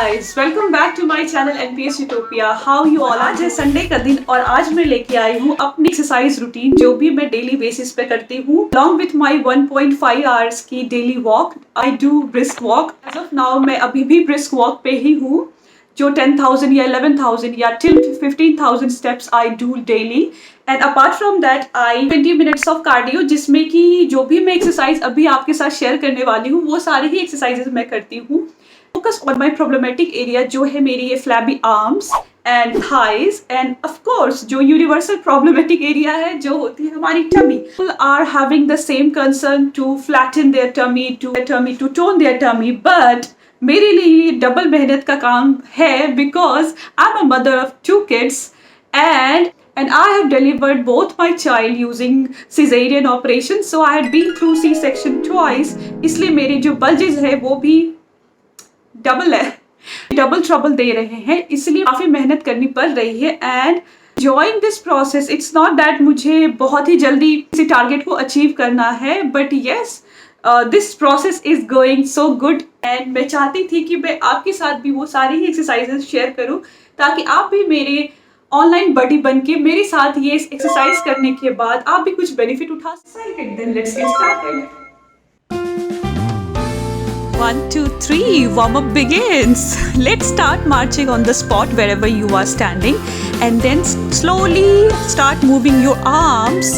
guys, welcome back to my channel NPS Utopia. How you all? आज है Sunday का दिन और आज मैं लेके आई हूँ अपनी एक्सरसाइज रूटीन जो भी मैं डेली बेसिस पे करती हूँ along with my 1.5 hours की daily walk. I do brisk walk. As of now मैं अभी भी brisk walk पे ही हूँ जो 10,000 या 11,000 या till 15,000 steps I do daily. And apart from that, I 20 minutes of cardio जिसमें कि जो भी मैं एक्सरसाइज अभी आपके साथ शेयर करने वाली हूँ वो सारी ही एक्सरसाइजेज मैं करती हूँ. Focus on my problematic area जो है मेरी ये flabby arms and thighs and of course जो universal problematic area है जो होती है हमारी tummy. People are having the same concern to flatten their tummy, to tone their tummy, but मेरे लिए डबल मेहनत का काम है because I'm a mother of 2 kids and I have delivered both my child using cesarean operation, so I had been through C-section twice. इसलिए मेरे जो bulges है वो भी डबल है, डबल ट्रबल दे रहे हैं, इसलिए काफ़ी मेहनत करनी पड़ रही है. And enjoying this process, it's not that मुझे बहुत ही जल्दी किसी टारगेट को अचीव करना है, but yes this process is going so good. And मैं चाहती थी कि मैं आपके साथ भी वो सारी ही एक्सरसाइजेज शेयर करूं ताकि आप भी मेरे ऑनलाइन बडी बन के मेरे साथ ये एक्सरसाइज करने के बाद आप भी कुछ बेनिफिट उठा सकें. Then let's get started. 1, 2, 3, warm up begins. Let's start marching on the spot wherever you are standing and then slowly start moving your arms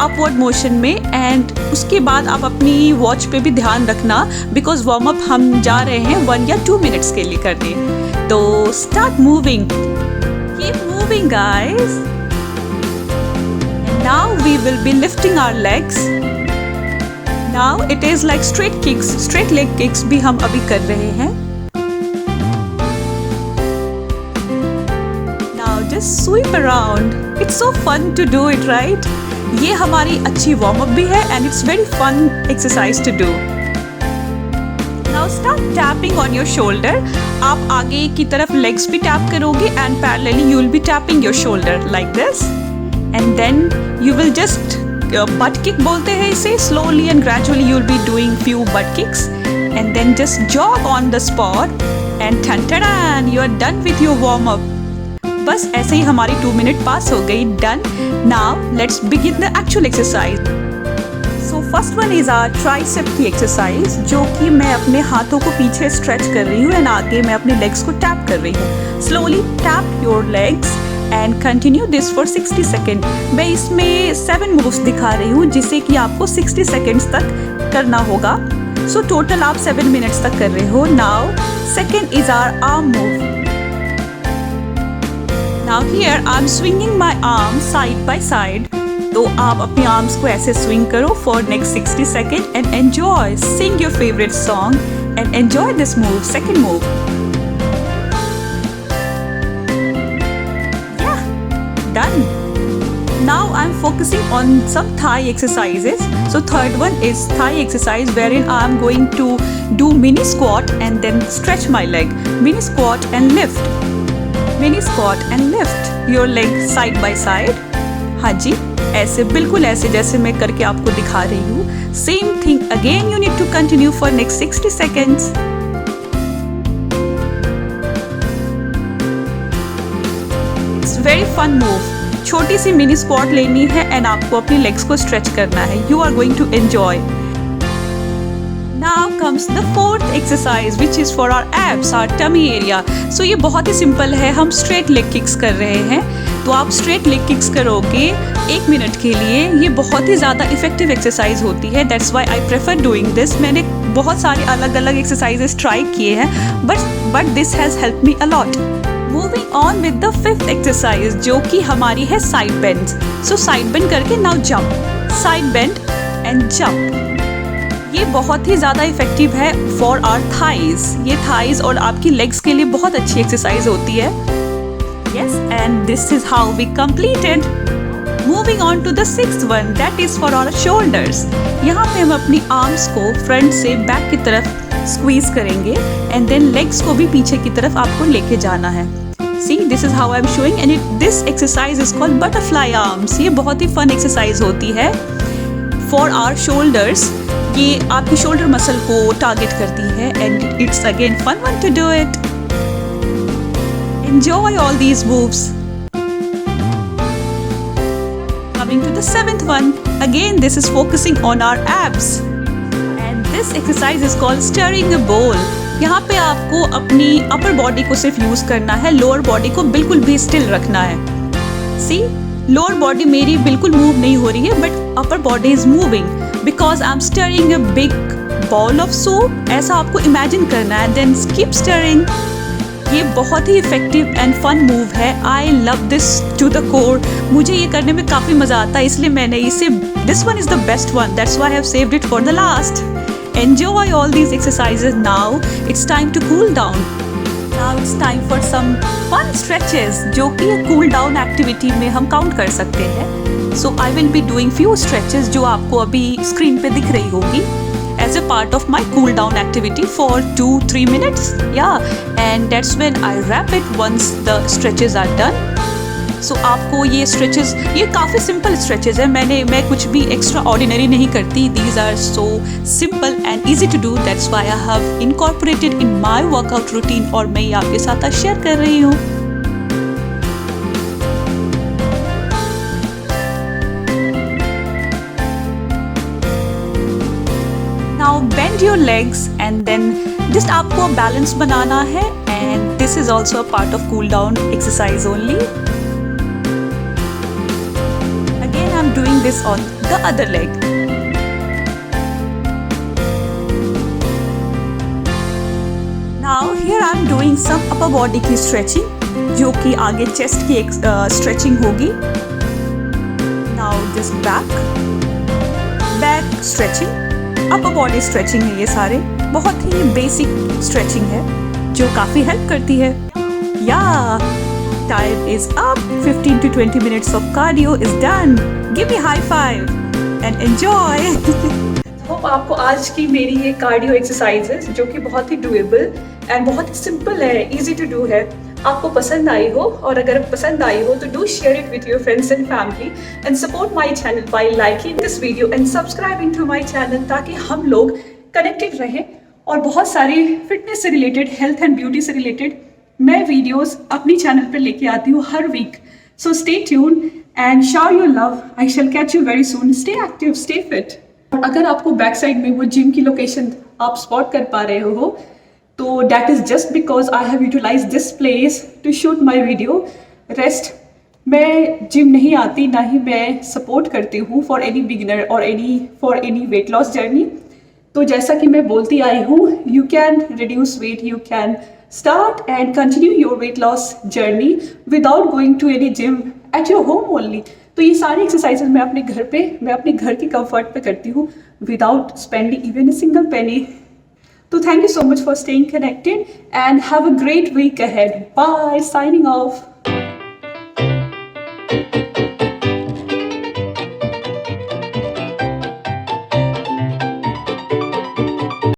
upward motion में. and उसके बाद आप अपनी वॉच पे भी ध्यान रखना because warm up हम जा रहे हैं 1 या 2 minutes के लिए करने. तो start moving, keep moving guys. And now we will be lifting our legs. Now it is like straight kicks, straight leg kicks भी हम अभी कर रहे हैं. Now just sweep around. It's so fun to do it, right? ये हमारी अच्छी warm up भी है and it's very fun exercise to do. Now start tapping on your shoulder. आप आगे की तरफ legs भी tap करोगे and parallelly you will be tapping your shoulder like this. And then you will just butt kick बोलते हैं इसे. slowly and gradually you will be doing few butt kicks and then just jog on the spot and tan you are done with your warm up. बस ऐसे ही हमारी 2 minute पास हो गई. done. Now let's begin the actual exercise. So first one is our tricep की exercise जो कि मैं अपने हाथों को पीछे stretch कर रही हूँ and आगे मैं अपने legs को tap कर रही हूँ. slowly tap your legs and continue this for 60 seconds. मैं इसमें 7 moves दिखा रही हूँ जिसे कि आपको 60 seconds तक करना होगा. So total आप 7 minutes तक कर रहे हो. Now second is our arm move. Now here I'm swinging my arms side by side. तो आप अपनी arms को ऐसे swing करो for next 60 seconds and enjoy. Sing your favorite song and enjoy this move. Second move. Done. Now I'm focusing on some thigh exercises. So third one is thigh exercise wherein I'm going to do mini squat and then stretch my leg. Mini squat and lift. Mini squat and lift your leg side by side. हाँ जी, ऐसे बिल्कुल ऐसे जैसे मैं करके आपको दिखा रही हूँ. Same thing again you need to continue for next 60 seconds. Very fun move. छोटी सी मिनी स्क्वाट लेनी है एंड आपको अपनी लेग्स को स्ट्रेच करना है. You are going to enjoy. Now comes the fourth exercise which is for our abs, our tummy area. So ये बहुत ही सिंपल है. हम straight leg kicks कर रहे हैं. तो आप straight leg kicks करोगे 1 मिनट के लिए. ये बहुत ही ज़्यादा इफेक्टिव एक्सरसाइज होती है. That's why I prefer doing this. मैंने बहुत सारे अलग अलग एक्सरसाइजेस ट्राई किए हैं but this has helped me a lot. Moving on with the fifth exercise जो कि हमारी है side bends. So side bend करके now jump. Side bend and jump. ये बहुत ही ज़्यादा इफेक्टिव है for our thighs. ये thighs और आपकी legs के लिए बहुत अच्छी एक्सरसाइज होती है. Yes, and this is how we completed. Moving on to the sixth one, that is for our shoulders. यहाँ पे हम अपनी arms को front से back की तरफ squeeze करेंगे and then legs को भी पीछे की तरफ आपको लेके जाना है. See, this is how I'm showing and this exercise is called butterfly arms. ये बहुत ही fun exercise होती है for our shoulders. ये आपकी shoulder muscle को target करती है and it's again fun one to do it. enjoy all these moves. Coming to the seventh one, again this is focusing on our abs and this exercise is called stirring a bowl. यहाँ पे आपको अपनी upper body को सिर्फ use करना है, lower body को बिल्कुल भी स्टिल रखना है. सी, लोअर बॉडी मेरी बिल्कुल मूव नहीं हो रही है but upper body is moving because I am stirring a big bowl of soup. ऐसा आपको इमेजिन करना है. Then keep stirring. ये बहुत ही इफेक्टिव एंड फन मूव है. I love this to the core. मुझे ये करने में काफ़ी मज़ा आता है, इसलिए मैंने इसे, this one is the best one, that's why I have saved it for the last. Enjoy all these exercises now. It's time to cool down. Now it's time for some fun stretches जो कि cool down activity में हम count कर सकते हैं. So I will be doing few stretches जो आपको अभी screen पे दिख रही होगी as a part of my cool down activity for 2-3 minutes. Yeah, and that's when I wrap it once the stretches are done. सो आपको ये स्ट्रेचेस, ये काफ़ी सिंपल स्ट्रेचेस है. मैं कुछ भी एक्स्ट्रा ऑर्डिनरी नहीं करती. These are so simple and easy to do. That's why I have incorporated in my workout routine और मैं ये आपके साथ शेयर कर रही हूँ. Now bend your legs and then just आपको बैलेंस बनाना है and this is also a part of cool down exercise only. I'm doing this on the other leg. Now here I'm doing some upper body की stretching जो कि आगे chest की एक stretching होगी. Now just back stretching, upper body stretching है. ये सारे बहुत ही basic stretching है जो काफ़ी help करती है. Yeah, time is up. 15 to 20 minutes of cardio is done. Give me high five and enjoy. Hope आपको आज की मेरी ये कार्डियो एक्सरसाइजेस जो कि बहुत ही डूएबल एंड बहुत ही सिंपल है, इजी टू डू है, आपको पसंद आई हो. और अगर पसंद आई हो तो do share it with your friends and family and support my channel by liking this video and subscribing to my channel ताकि हम लोग कनेक्टेड रहें और बहुत सारी फिटनेस से रिलेटेड, हेल्थ एंड ब्यूटी से रिलेटेड मैं वीडियोस अपनी चैनल पर लेके आती हूँ हर week. So stay tuned and shower your love. I shall catch you very soon. Stay active, stay fit. और अगर आपको बैक साइड में वो जिम की लोकेशन आप स्पॉट कर पा रहे हो तो that is just because I have utilized this place to shoot my video. Rest, मैं जिम नहीं आती, ना ही मैं सपोर्ट करती हूँ फॉर एनी बिगिनर और for any weight loss journey. तो जैसा कि मैं बोलती आई हूँ, you can reduce weight, you can start and continue your weight loss journey without going to any gym at your home only. तो ये सारी एक्सरसाइजेज मैं अपने घर की कंफर्ट पे करती हूँ without spending even a single penny. तो thank you so much for staying connected and have a great week ahead. Bye. Signing off.